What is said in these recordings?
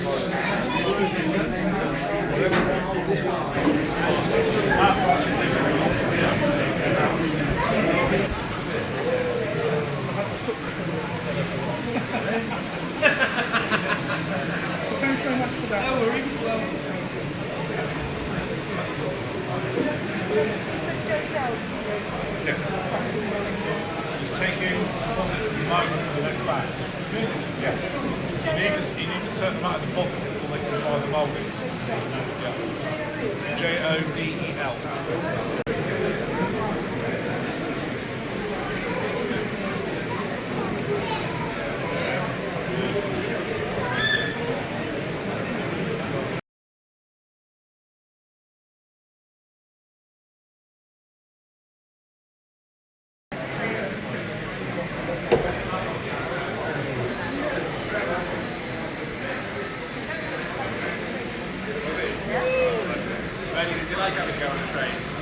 Thanks very much for that. No worries. Yes. He's taking deposit from the moment for the next batch. Yes. He needs a certain amount of deposit before they can buy the mouldings. Yeah. Jodel. Would you like to have a go on the trains?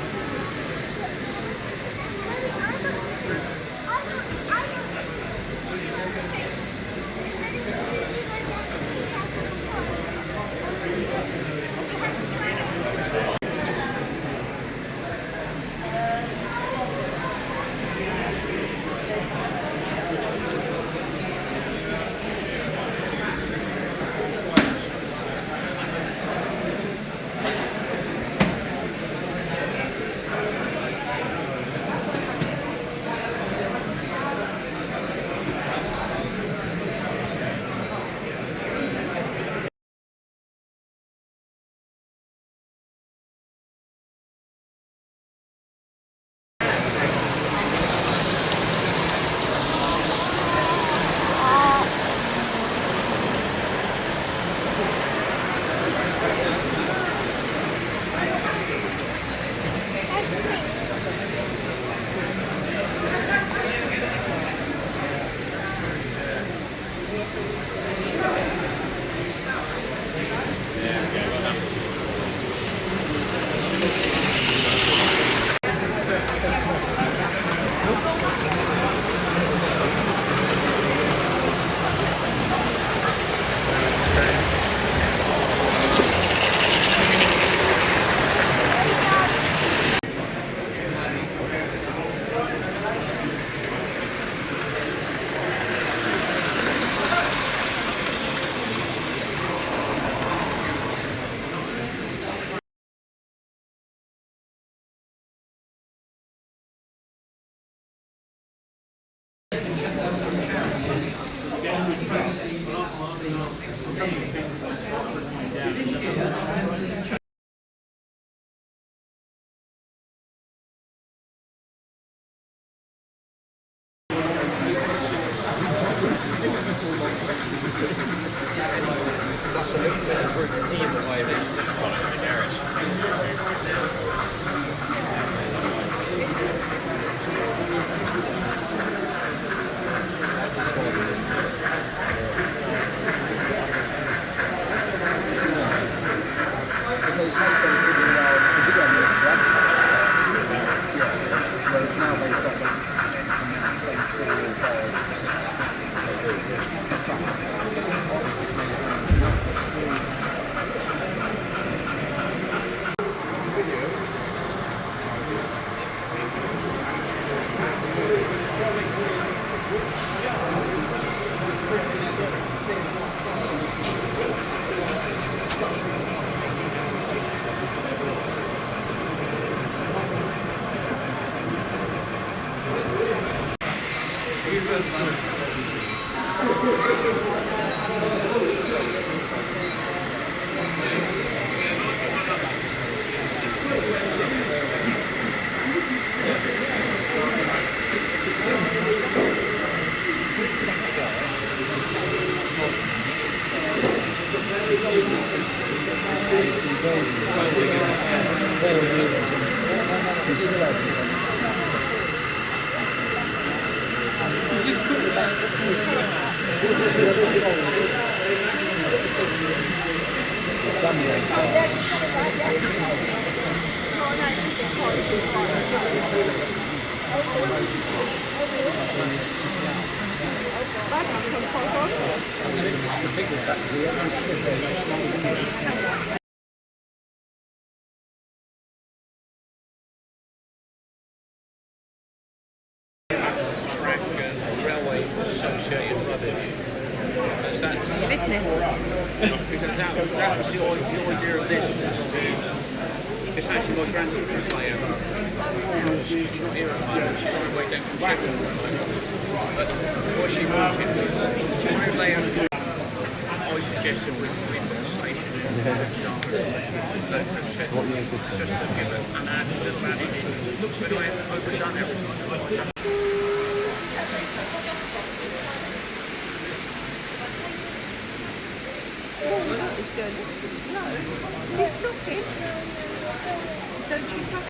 That's some It's the bigger factory, every slipper is smaller. Track and railway associated rubbish. You listening? Because that was the idea of this. It's actually my granddaughter's layout. She's not here at the moment, she's on her way down from Sheffield at the moment. But what she wanted was my layout. I suggested we put the station in what year is this then? Just to give it an added little added in. But I overdone everything. Oh, that is good. No. Is he stopping? Don't you touch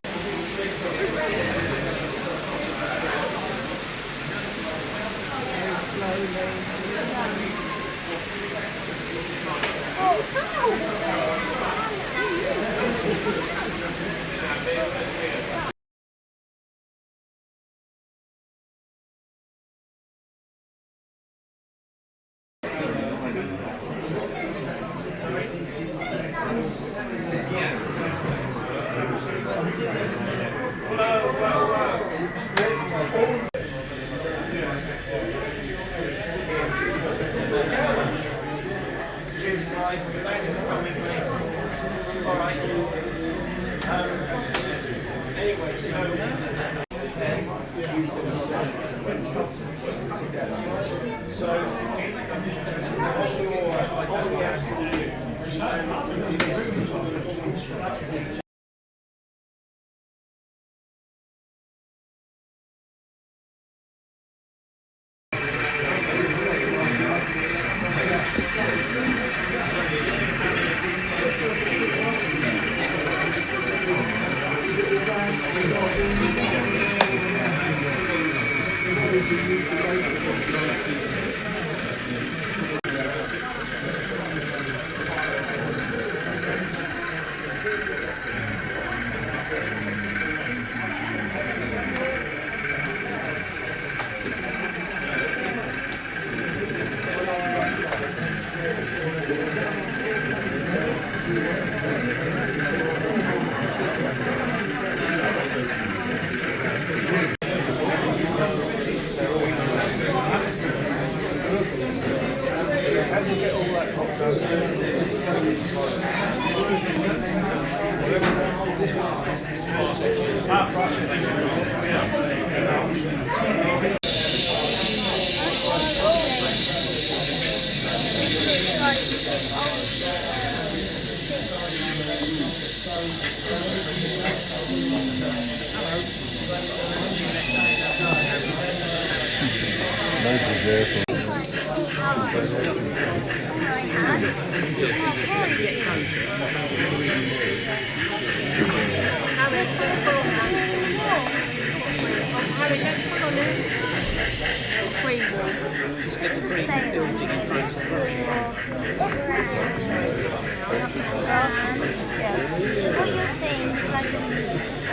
What you're saying is I can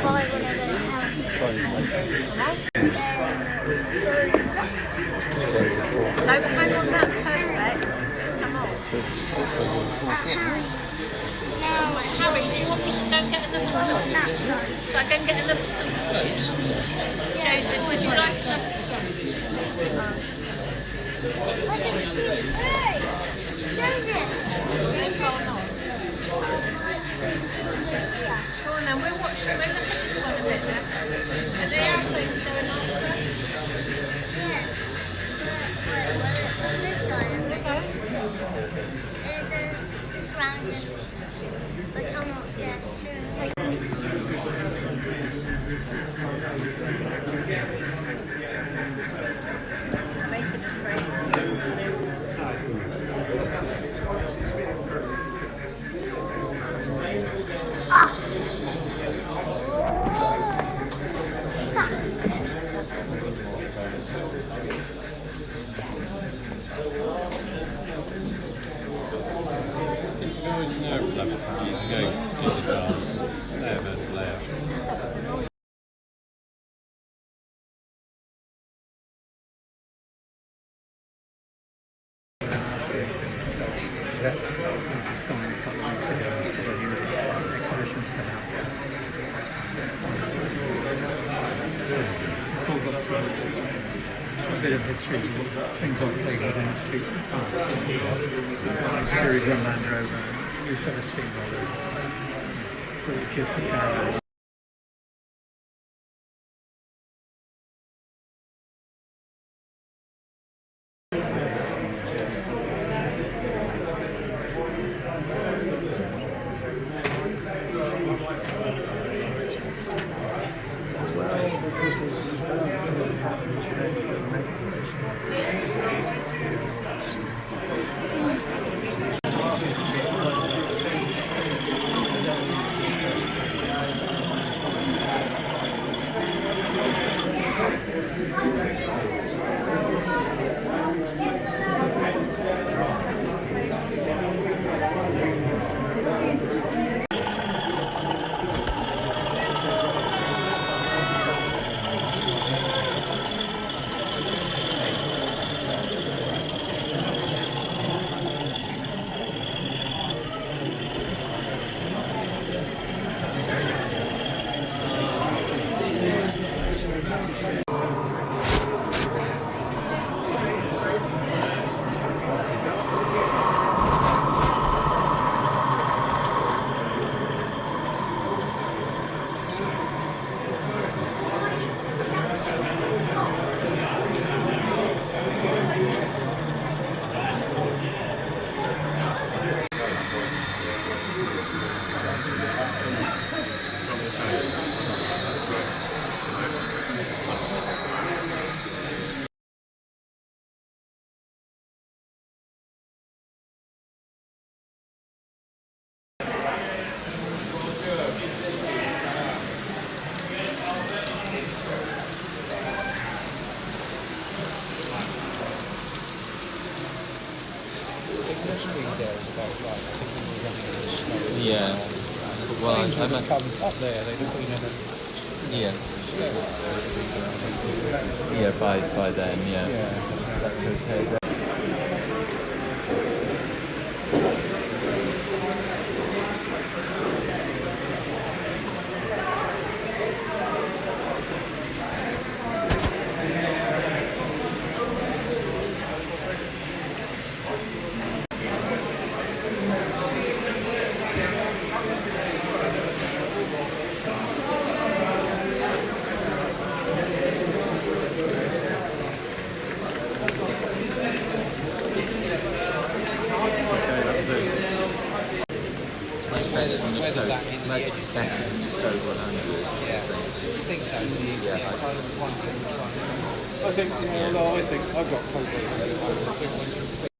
buy one of those houses. Don't hang on that perspex. Come on. Harry, do you want me to go and get another stool? I go and get another stool for you. Joseph, would you like another stool? Hey, Joseph! Go on then, we'll watch. We'll look at this one a bit now. And the airplane's going on. This side. But come up there. Making a train. Years ago, did the cars, never left. So Yeah. Just signed a couple of weeks ago because I knew the exhibition was coming up. It's all got sort of a bit of history, things I've played with in the past. Series 1 Land Rover, new set of steamroller, pretty gypsy caravan. Yeah. Well, I meant, Come up there, they don't, yeah. Yeah, by then, yeah. That's okay. Better than the Stoke 100. Yeah. You think so? Yeah. One thing, I think, I've got